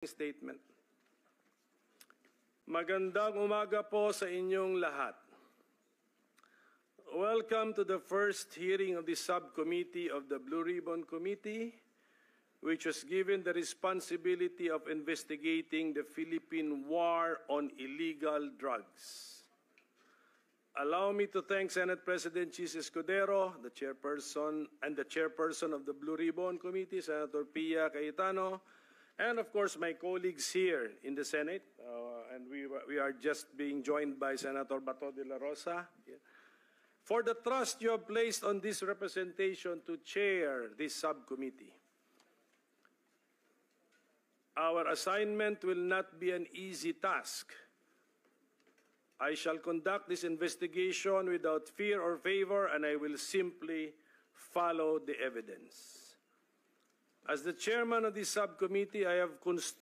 Statement. Magandang umaga po sa inyong lahat. Welcome to the first hearing of the subcommittee of the Blue Ribbon Committee, which was given the responsibility of investigating the Philippine War on Illegal Drugs. Allow me to thank Senate President Chis Escudero, the chairperson of the Blue Ribbon Committee, Senator Pia Cayetano, and of course, my colleagues here in the Senate, and we are just being joined by Senator Bato de la Rosa, for the trust you have placed on this representation to chair this subcommittee. Our assignment will not be an easy task. I shall conduct this investigation without fear or favor, and I will simply follow the evidence. As the chairman of this subcommittee, I have